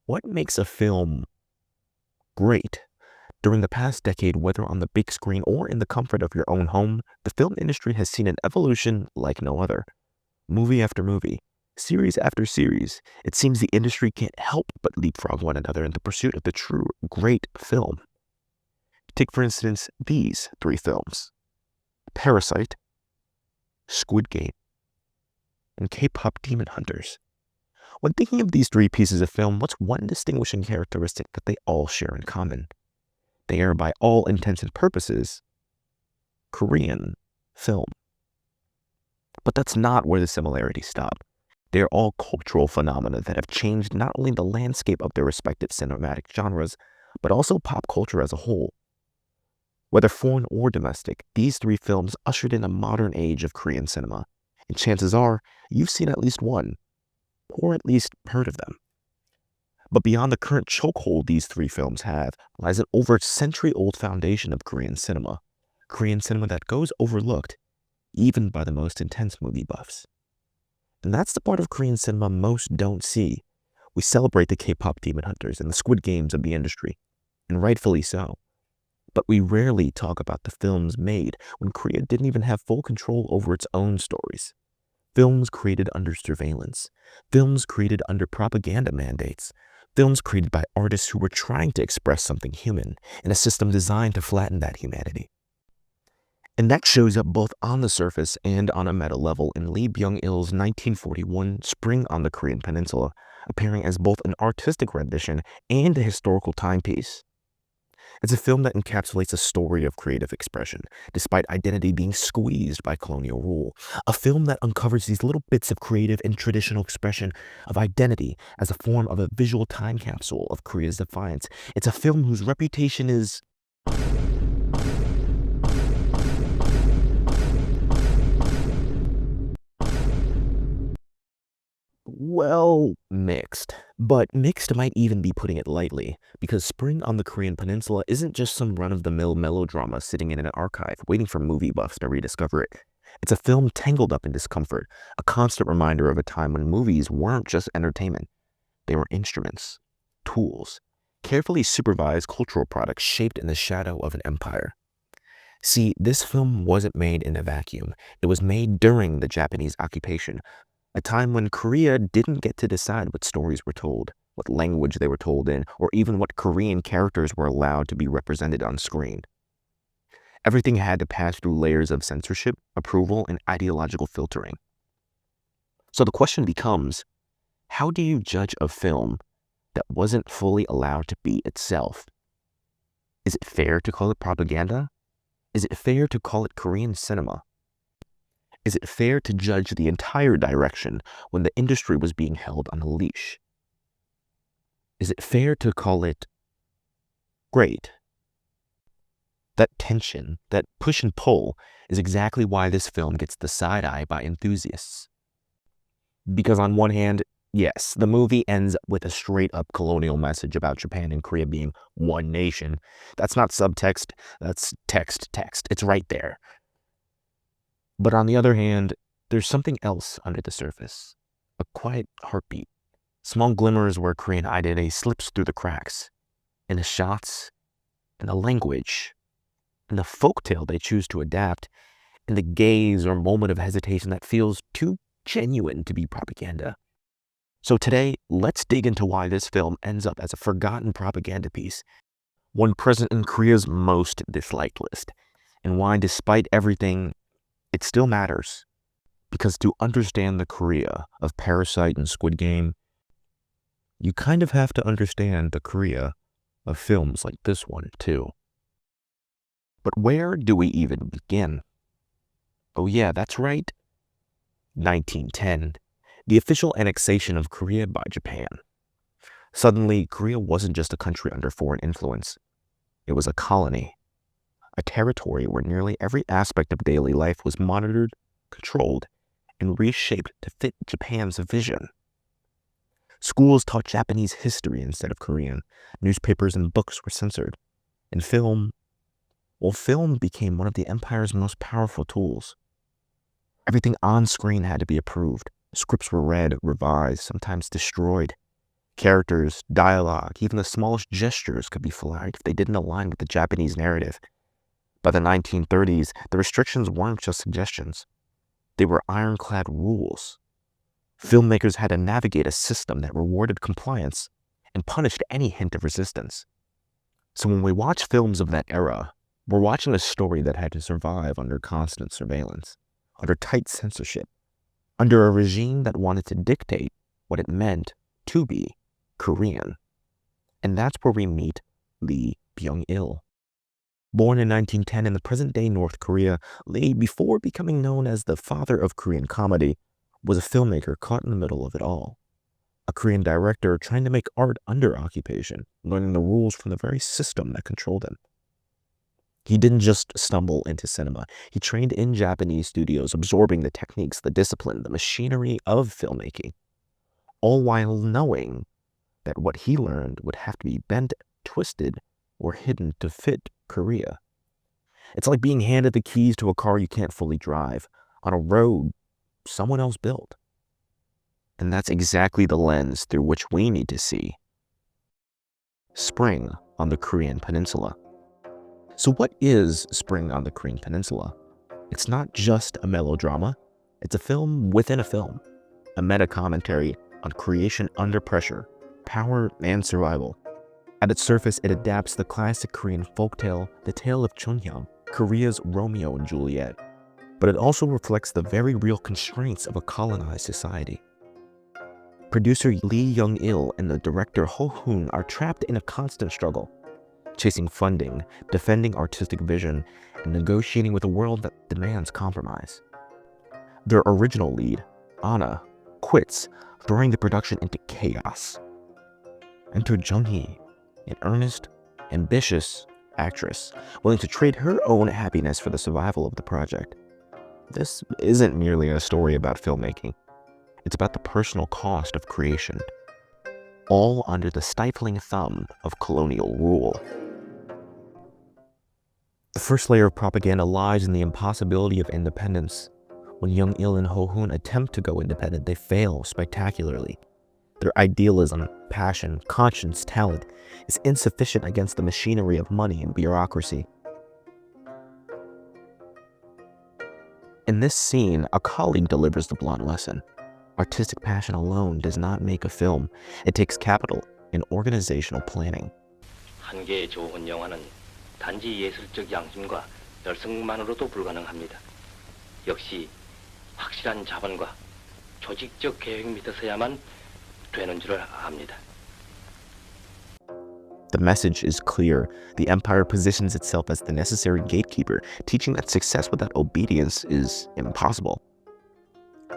What makes a film great? During the past decade, whether on the big screen or in the comfort of your own home, the film industry has seen an evolution like no other. Movie after movie, series after series, it seems the industry can't help but leapfrog one another in the pursuit of the true great film. Take, for instance, these three films: Parasite, Squid Game, and K-pop Demon Hunters. When thinking of these three pieces of film, what's one distinguishing characteristic that they all share in common? They are, by all intents and purposes, Korean film. But that's not where the similarities stop. They are all cultural phenomena that have changed not only the landscape of their respective cinematic genres, but also pop culture as a whole. Whether foreign or domestic, these three films ushered in a modern age of Korean cinema, and chances are you've seen at least one, or at least heard of them. But beyond the current chokehold these three films have lies an over century-old foundation of Korean cinema that goes overlooked even by the most intense movie buffs. And that's the part of Korean cinema most don't see. We celebrate the K-pop Demon Hunters and the Squid Games of the industry, and rightfully so. But we rarely talk about the films made when Korea didn't even have full control over its own stories. Films created under surveillance, films created under propaganda mandates, films created by artists who were trying to express something human in a system designed to flatten that humanity. And that shows up both on the surface and on a meta level in Lee Byung-il's 1941 Spring on the Korean Peninsula, appearing as both an artistic rendition and a historical timepiece. It's a film that encapsulates a story of creative expression, despite identity being squeezed by colonial rule. A film that uncovers these little bits of creative and traditional expression of identity as a form of a visual time capsule of Korea's defiance. It's a film whose reputation is well, mixed. But mixed might even be putting it lightly, because Spring on the Korean Peninsula isn't just some run-of-the-mill melodrama sitting in an archive waiting for movie buffs to rediscover it. It's a film tangled up in discomfort, a constant reminder of a time when movies weren't just entertainment. They were instruments, tools, carefully supervised cultural products shaped in the shadow of an empire. See, this film wasn't made in a vacuum. It was made during the Japanese occupation, a time when Korea didn't get to decide what stories were told, what language they were told in, or even what Korean characters were allowed to be represented on screen. Everything had to pass through layers of censorship, approval, and ideological filtering. So the question becomes, how do you judge a film that wasn't fully allowed to be itself? Is it fair to call it propaganda? Is it fair to call it Korean cinema? Is it fair to judge the entire direction when the industry was being held on a leash? Is it fair to call it great? That tension, that push and pull, is exactly why this film gets the side eye by enthusiasts. Because on one hand, yes, the movie ends with a straight-up colonial message about Japan and Korea being one nation. That's not subtext, that's text. It's right there. But on the other hand, there's something else under the surface. A quiet heartbeat. Small glimmers where Korean identity slips through the cracks. In the shots, in the language, in the folktale they choose to adapt, in the gaze or moment of hesitation that feels too genuine to be propaganda. So today, let's dig into why this film ends up as a forgotten propaganda piece, one present in Korea's most disliked list, and why, despite everything, it still matters. Because to understand the Korea of Parasite and Squid Game, you kind of have to understand the Korea of films like this one too. But where do we even begin? Oh yeah, that's right. 1910, the official annexation of Korea by Japan. Suddenly, Korea wasn't just a country under foreign influence. It was a colony. A territory where nearly every aspect of daily life was monitored, controlled, and reshaped to fit Japan's vision. Schools taught Japanese history instead of Korean. Newspapers and books were censored. And film became one of the empire's most powerful tools. Everything on screen had to be approved. Scripts were read, revised, sometimes destroyed. Characters, dialogue, even the smallest gestures could be flagged if they didn't align with the Japanese narrative. By the 1930s, the restrictions weren't just suggestions. They were ironclad rules. Filmmakers had to navigate a system that rewarded compliance and punished any hint of resistance. So when we watch films of that era, we're watching a story that had to survive under constant surveillance, under tight censorship, under a regime that wanted to dictate what it meant to be Korean. And that's where we meet Lee Byung-il. Born in 1910 in the present-day North Korea, Lee, before becoming known as the father of Korean comedy, was a filmmaker caught in the middle of it all. A Korean director trying to make art under occupation, learning the rules from the very system that controlled him. He didn't just stumble into cinema. He trained in Japanese studios, absorbing the techniques, the discipline, the machinery of filmmaking, all while knowing that what he learned would have to be bent, twisted, or hidden to fit Korea. It's like being handed the keys to a car you can't fully drive on a road someone else built. And that's exactly the lens through which we need to see Spring on the Korean Peninsula. So what is Spring on the Korean Peninsula? It's not just a melodrama. It's a film within a film, a meta-commentary on creation under pressure, power, and survival. At its surface, it adapts the classic Korean folktale, the tale of Chunhyang, Korea's Romeo and Juliet. But it also reflects the very real constraints of a colonized society. Producer Lee Young-il and the director Ho Hoon are trapped in a constant struggle, chasing funding, defending artistic vision, and negotiating with a world that demands compromise. Their original lead, Anna, quits, throwing the production into chaos. Enter Jung-hee, an earnest, ambitious actress, willing to trade her own happiness for the survival of the project. This isn't merely a story about filmmaking. It's about the personal cost of creation, all under the stifling thumb of colonial rule. The first layer of propaganda lies in the impossibility of independence. When Young-il and Ho Hoon attempt to go independent, they fail spectacularly. Their idealism, passion, conscience, talent is insufficient against the machinery of money and bureaucracy. In this scene, a colleague delivers the blunt lesson. Artistic passion alone does not make a film. It takes capital and organizational planning. 한 개의 좋은 영화는 단지 예술적 양심과 열성만으로도 불가능합니다. 역시 확실한 자본과 조직적 계획 밑에서야만 되는 줄을 압니다. The message is clear. The empire positions itself as the necessary gatekeeper, teaching that success without obedience is impossible.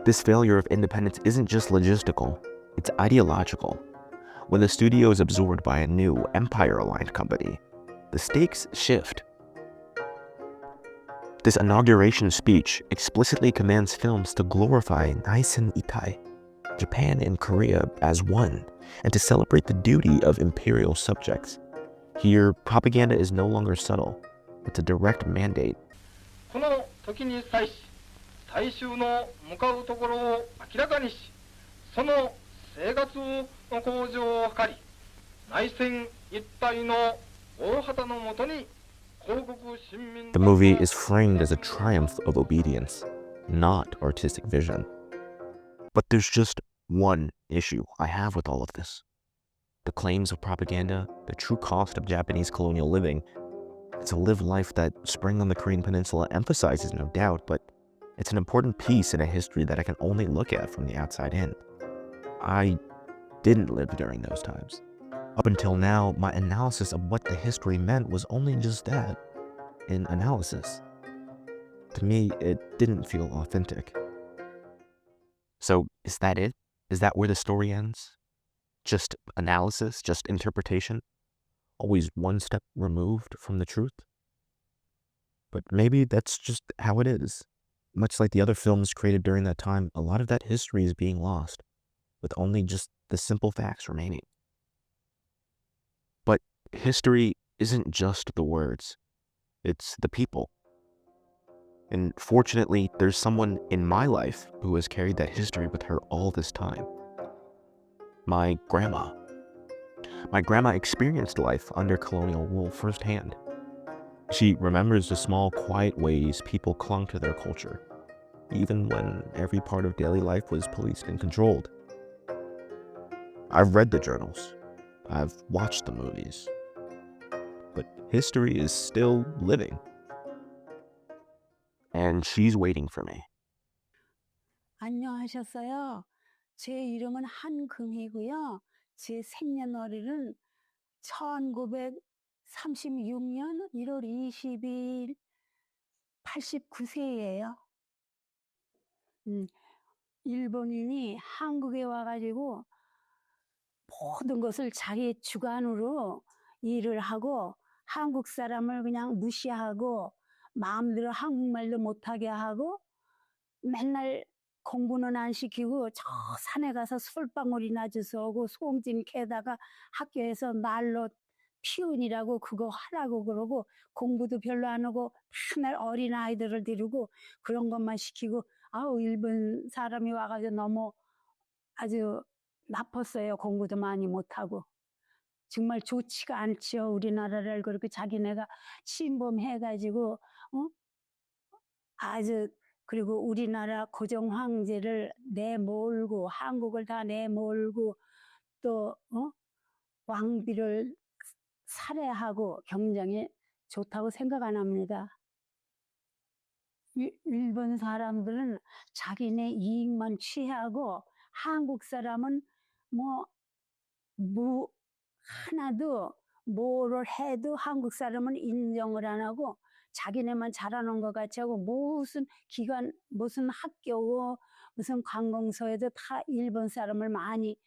This failure of independence isn't just logistical, it's ideological. When the studio is absorbed by a new, empire-aligned company, the stakes shift. This inauguration speech explicitly commands films to glorify Naisen Itai, Japan and Korea as one, and to celebrate the duty of imperial subjects. Here, propaganda is no longer subtle. It's a direct mandate. この時に際し、大衆の向かうところを明らかにし、その生活の向上を図り、内戦一体の大旗のもとに The movie is framed as a triumph of obedience, not artistic vision. But there's just one issue I have with all of this. The claims of propaganda, the true cost of Japanese colonial living. It's a lived life that Spring on the Korean Peninsula emphasizes, no doubt, but it's an important piece in a history that I can only look at from the outside in. I didn't live during those times. Up until now, my analysis of what the history meant was only just that, an analysis. To me, it didn't feel authentic. So, is that it? Is that where the story ends? Just analysis, just interpretation? Always one step removed from the truth? But maybe that's just how it is. Much like the other films created during that time, a lot of that history is being lost, with only just the simple facts remaining. But history isn't just the words, it's the people. And fortunately, there's someone in my life who has carried that history with her all this time. My grandma. My grandma experienced life under colonial rule firsthand. She remembers the small, quiet ways people clung to their culture, even when every part of daily life was policed and controlled. I've read the journals. I've watched the movies. But history is still living. And she's waiting for me. 안녕하셨어요. 제 이름은 한금이고요. 제 생년월일은 1936년 1월 22일 89세예요. 일본인이 한국에 와가지고 모든 것을 자기 주관으로 일을 하고 한국 사람을 그냥 무시하고 마음대로 한국말도 못하게 하고 맨날 공부는 안 시키고 저 산에 가서 솔방울이나 주워오고 송진 캐다가 학교에서 난로 피운이라고 그거 하라고 그러고 공부도 별로 안 하고 맨날 어린아이들을 데리고 그런 것만 시키고 아우 일본 사람이 와가지고 너무 아주 나빴어요. 공부도 많이 못하고. 정말 좋지가 않죠. 우리나라를 그렇게 자기네가 침범해가지고 아주 그리고 우리나라 고종 황제를 내몰고 한국을 다 내몰고 또 왕비를 살해하고 굉장히 좋다고 생각 안 합니다. 일본 사람들은 자기네 이익만 취하고 한국 사람은 하나도 뭐를 해도 한국 사람은 인정을 안 하고 자기네만 잘하는 것 같이 하고 무슨 기관, 무슨 학교, 무슨 관공서에도 다 일본 사람을 많이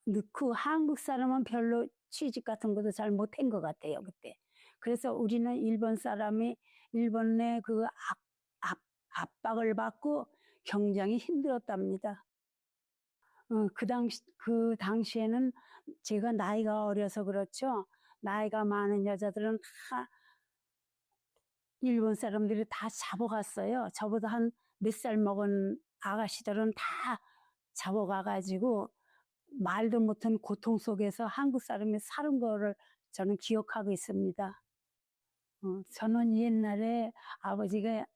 넣고 한국 사람은 별로 취직 같은 것도 잘 못한 것 같아요, 그때. 그래서 우리는 일본 사람이 일본의 그 압박을 받고 굉장히 힘들었답니다. 그 당시에는 제가 나이가 어려서 그렇죠. 나이가 많은 여자들은 다 일본 사람들이 다 잡아갔어요. 저보다 한 몇 살 먹은 아가씨들은 다 잡아가가지고 말도 못한 고통 속에서 한국 사람이 사는 거를 저는 기억하고 있습니다. 저는 옛날에 아버지가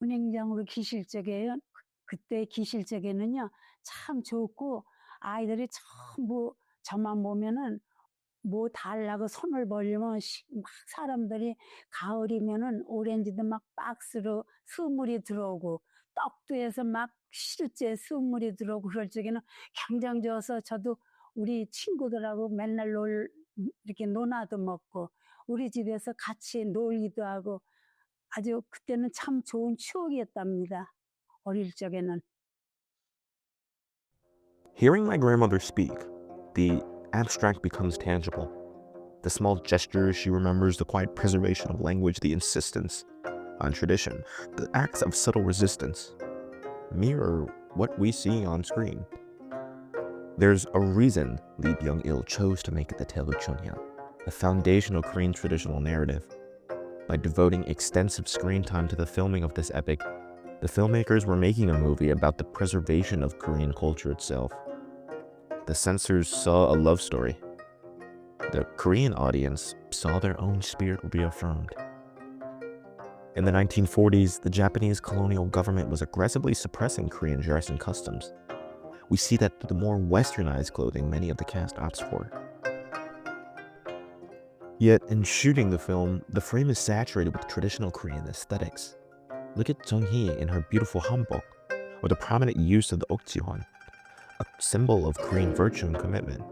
운행장으로 기실 적에요. 그때 기실 적에는요 참 좋고 아이들이 전부 저만 보면은 뭐 달라고 손을 벌리면 막 사람들이 가을이면은 오렌지도 막 박스로 수물이 들어오고 떡도 해서 막 시루째 수물이 들어오고 그럴 적에는 굉장히 좋아서 저도 우리 친구들하고 맨날 이렇게 논아도 먹고 우리 집에서 같이 놀기도 하고 아주 그때는 참 좋은 추억이었답니다. 어릴 적에는. Hearing my grandmother speak, the abstract becomes tangible. The small gestures she remembers, the quiet preservation of language, the insistence on tradition, the acts of subtle resistance mirror what we see on screen. There's a reason Lee Byung-il chose to make it the tale of Chunhyang, a foundational Korean traditional narrative. By devoting extensive screen time to the filming of this epic, the filmmakers were making a movie about the preservation of Korean culture itself. The censors saw a love story. The Korean audience saw their own spirit reaffirmed. In the 1940s, the Japanese colonial government was aggressively suppressing Korean dress and customs. We see that through the more westernized clothing many of the cast opts for. Yet, in shooting the film, the frame is saturated with traditional Korean aesthetics. Look at Jung-hee in her beautiful hanbok, or the prominent use of the okjihwan, a symbol of Korean virtue and commitment.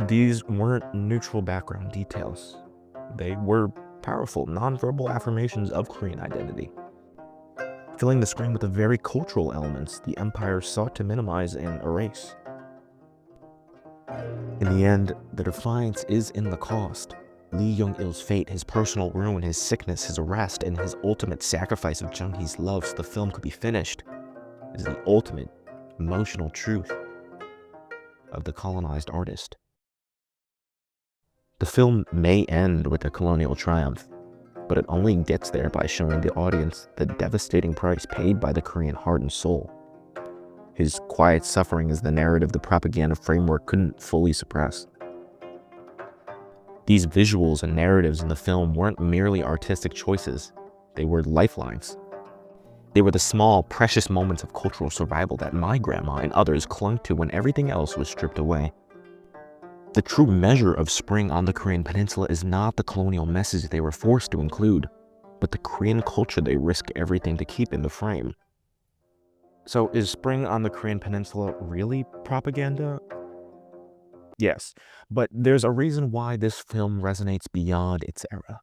These weren't neutral background details. They were powerful, nonverbal affirmations of Korean identity. Filling the screen with the very cultural elements the empire sought to minimize and erase. In the end, the defiance is in the cost. Lee Young-il's fate, his personal ruin, his sickness, his arrest, and his ultimate sacrifice of Jung-hee's love so the film could be finished is the ultimate emotional truth of the colonized artist. The film may end with a colonial triumph, but it only gets there by showing the audience the devastating price paid by the Korean heart and soul. His quiet suffering is the narrative the propaganda framework couldn't fully suppress. These visuals and narratives in the film weren't merely artistic choices, they were lifelines. They were the small, precious moments of cultural survival that my grandma and others clung to when everything else was stripped away. The true measure of spring on the Korean Peninsula is not the colonial message they were forced to include, but the Korean culture they risk everything to keep in the frame. So is spring on the Korean Peninsula really propaganda? Yes, but there's a reason why this film resonates beyond its era.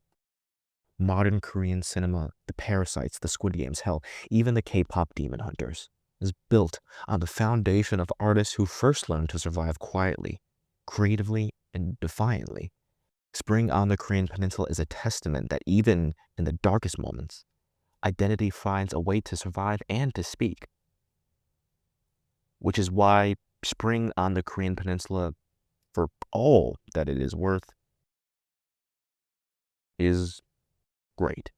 Modern Korean cinema, the Parasites, the Squid Games, hell, even the K-pop Demon Hunters, is built on the foundation of artists who first learned to survive quietly, creatively, and defiantly. Spring on the Korean Peninsula is a testament that even in the darkest moments, identity finds a way to survive and to speak. Which is why spring on the Korean Peninsula, for all that it is worth, is great.